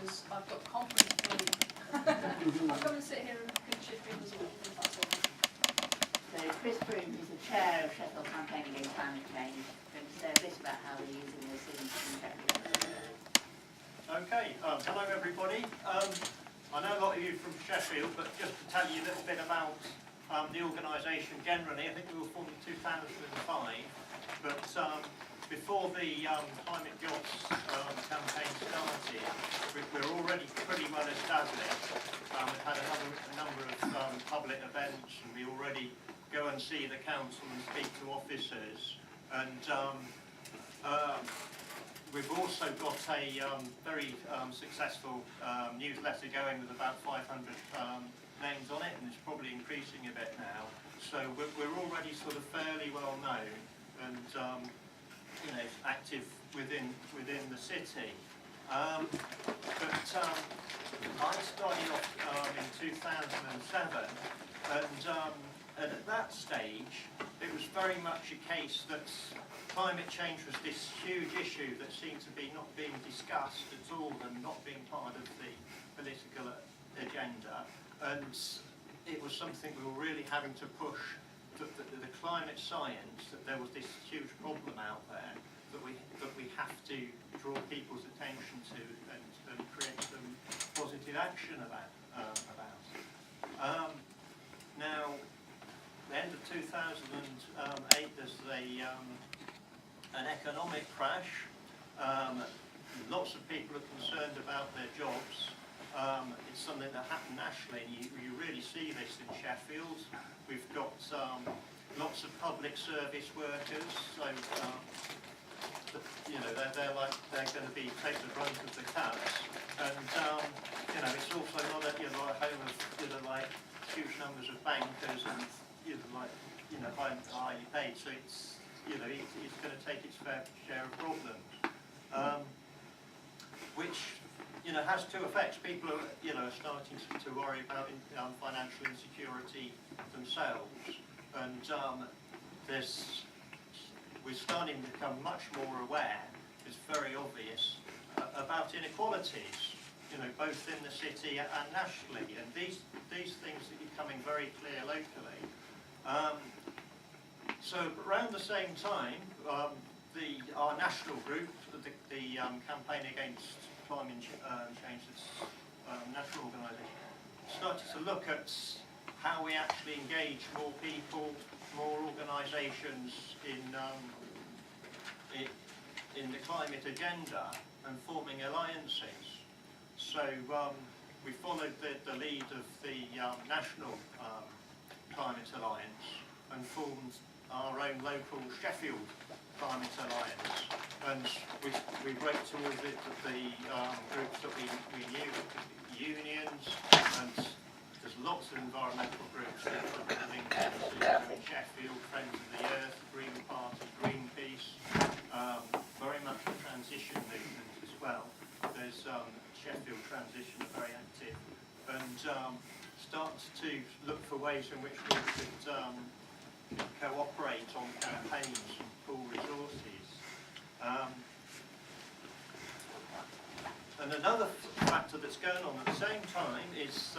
because I've got confidence building. I'll come and sit here and pinch Sheffield as well, if that's all right. So Chris Broom is the chair of Sheffield Campaign Against Climate Change. Going to say a bit about how we're using this in Sheffield. Okay, hello everybody. I know a lot of you from Sheffield, but just to tell you a little bit about the organisation generally. I think we were formed in 2005, but before the Climate Jobs campaign started, we're already pretty well established. We've had a number of public events, and we already go and see the council and speak to officers. And we've also got a very successful newsletter going with about 500 names on it, and it's probably increasing a bit now. So we're already sort of fairly well known and you know, active within the city. I started off in 2007, and at that stage it was very much a case that climate change was this huge issue that seemed to be not being discussed at all and not being part of the political agenda, and it was something we were really having to push the climate science, that there was this huge problem out there that we have to draw people's attention to and create some positive action about. Now, the end of 2008, there's an economic crash. Lots of people are concerned about their jobs. It's something that happened nationally, and you really see this in Sheffield. We've got lots of public service workers, so you know they're going to take the brunt of the cuts, and you know it's also not a home of like huge numbers of bankers and highly paid. So it's it's going to take its fair share of problems, which has two effects. People are starting to worry about financial insecurity themselves, and we're starting to become much more aware. It's very obvious about inequalities, both in the city and nationally, and these things are becoming very clear locally. So around the same time, our national group, the Campaign Against Climate Change, national organisation, started to look at how we actually engage more people, more organisations in the climate agenda, and forming alliances. So we followed the lead of the National Climate Alliance and formed our own local Sheffield Climate Alliance, and we wrote to all the groups that we knew, unions, and there's lots of environmental groups that are linked to Sheffield, Friends of the Earth, Green Party, Greenpeace, very much a transition movement as well. There's Sheffield Transition are very active, and starts to look for ways in which we could cooperate on campaigns and pool resources. And another factor that's going on at the same time is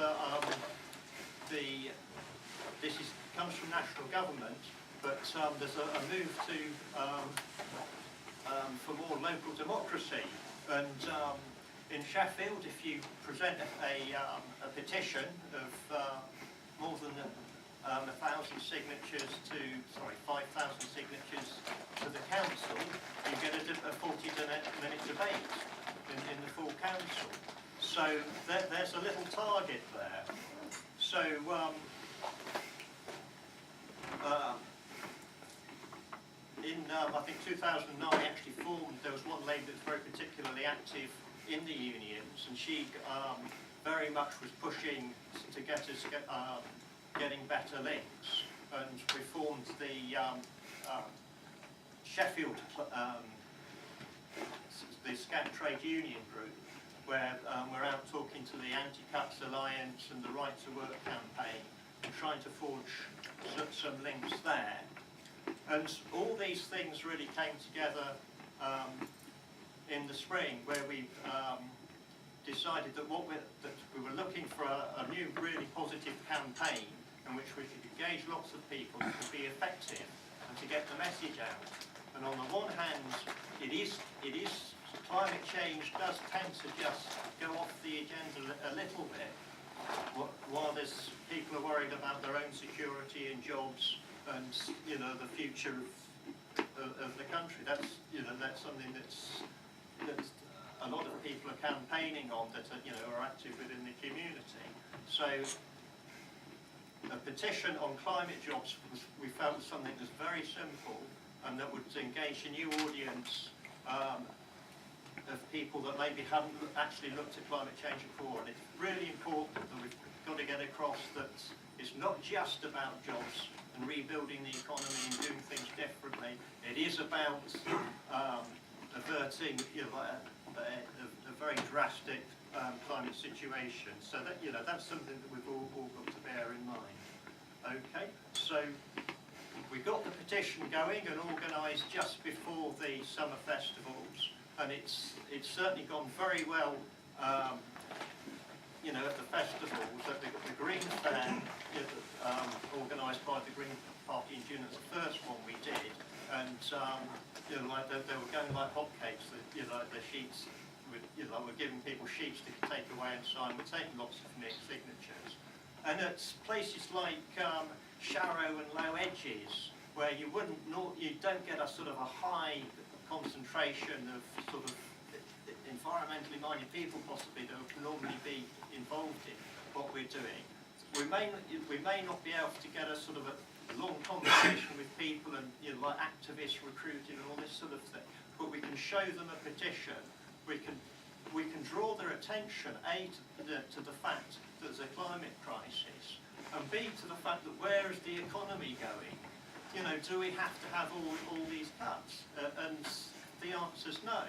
comes from national government, but there's a move for more local democracy. And in Sheffield, if you present a petition of more than 5,000 signatures to the council, you get a 40-minute debate in the full council. So there's a little target there. So in I think 2009, actually there was one lady that was very particularly active in the unions, and she very much was pushing to get us getting better links, and we formed the Sheffield, the Scat Trade Union group, where we're out talking to the Anti-Cuts Alliance and the Right to Work campaign, and trying to forge some links there. And all these things really came together in the spring, where we decided that that we were looking for a new, really positive campaign in which we could engage lots of people to be effective and to get the message out. And on the one hand, climate change does tend to just go off the agenda a little bit, while people are worried about their own security and jobs and the future of the country. That's something that's a lot of people are campaigning on, that are active within the community. So a petition on climate jobs we felt was something that's very simple and that would engage a new audience of people that maybe haven't actually looked at climate change before. And it's really important that we've got to get across that it's not just about jobs and rebuilding the economy and doing things differently. It is about averting a very drastic climate situation. So that that's something that we've all got to bear in mind. Okay, so we got the petition going and organised just before the summer festivals, and it's certainly gone very well. At the festivals, at the Green Fair, organised by the Green Party in June. That's the first one we did, and they were going like hotcakes. The sheets, we're giving people sheets to take away and sign. We're taking lots of mixed signatures, and at places like Sharrow and Low Edges, where you don't get a sort of a high concentration of sort of environmentally minded people possibly that would normally be involved in what we're doing. We may not be able to get a sort of a long conversation with people and like activists recruiting and all this sort of thing, but we can show them a petition. We can draw their attention, A, to the fact that there's a climate crisis, and B, to the fact that where is the economy going? Do we have to have all these cuts? And the answer's no.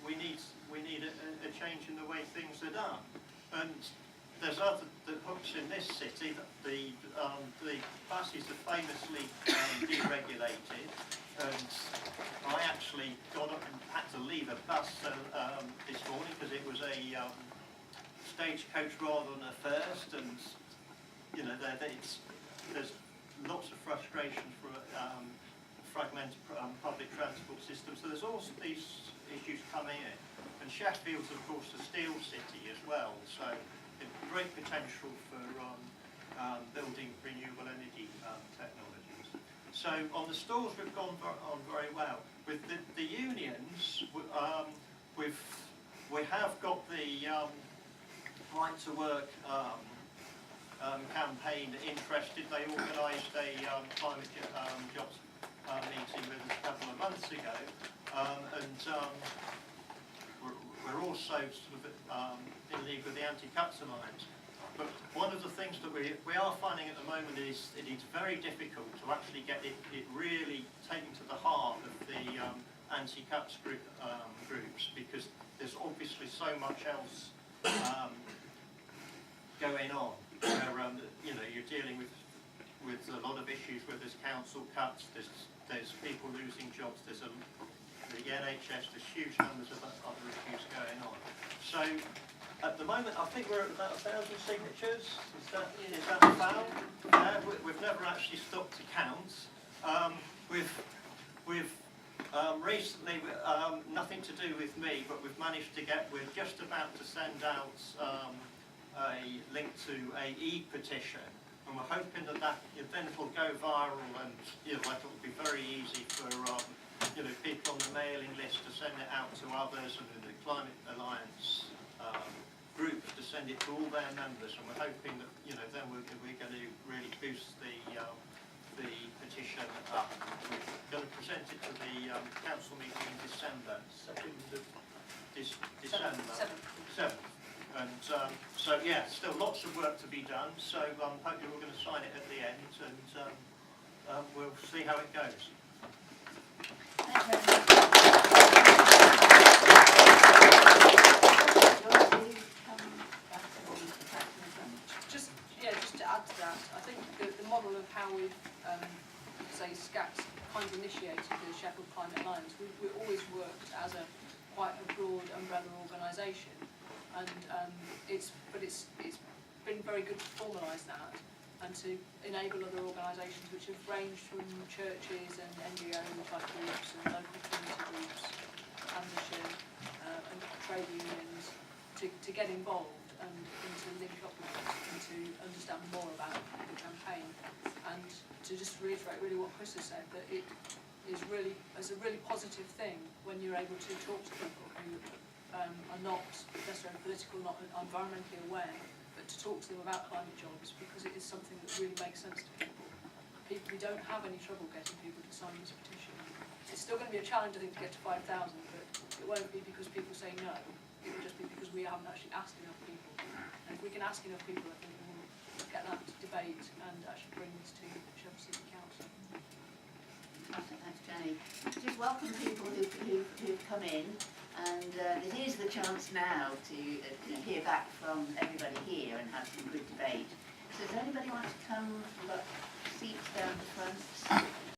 We need a change in the way things are done. And there's the hooks in this city. The buses are famously deregulated, and I actually got up and had to leave a bus this morning because it was a stagecoach rather than a first, and there's lots of frustration for fragmented public transport system. So there's also these issues coming in, and Sheffield's of course a steel city as well, so great potential for building renewable energy technologies. So on the stalls we've gone on very well. With the unions, we have got the Right to Work campaign interested. They organised a climate jobs meeting with us a couple of months ago, and we're also sort of in league with the Anti-Cuts Alliance. But one of the things that we are finding at the moment is it is very difficult to actually get it really taken to the heart of the anti-cuts groups, because there's obviously so much else going on. Where, you're dealing with a lot of issues where there's council cuts, there's people losing jobs, there's the NHS, there's huge numbers of other issues going on. So at the moment, I think we're at about 1,000 signatures. Is that about? We've never actually stopped to count. We've recently, nothing to do with me, but we've managed to we're just about to send out a link to a e-petition, and we're hoping that then it'll go viral, and it'll be very easy for people on the mailing list to send it out to others, and the Climate Alliance groups to send it to all their members, and we're hoping that then we're going to really boost the petition up. We're going to present it to the council meeting in December, 2nd of December. 7th. And so yeah, still lots of work to be done. So hopefully we're going to sign it at the end, and we'll see how it goes. Just to add to that, I think the model of how we've SCAP's kind of initiated the Sheffield Climate Alliance, we've always worked as quite a broad umbrella organisation. and it's been very good to formalise that and to enable other organisations which have ranged from churches and NGO type groups and local community groups, Andershire and trade unions to get involved and to link up with us and to understand more about the campaign, and to just reiterate really what Chris has said, that it is really a really positive thing when you're able to talk to people who are not necessarily political, not environmentally aware, but to talk to them about climate jobs, because it is something that really makes sense to people. We don't have any trouble getting people to sign this petition. It's still going to be a challenge, I think, to get to 5,000, but it won't be because people say no. It will just be because we haven't actually asked enough people. And if we can ask enough people, I think we will get that debate and actually bring this to Sheff City Council. Thanks, Jenny. Just welcome people who've come in, and it is the chance now to hear back from everybody here and have some good debate. So does anybody want to come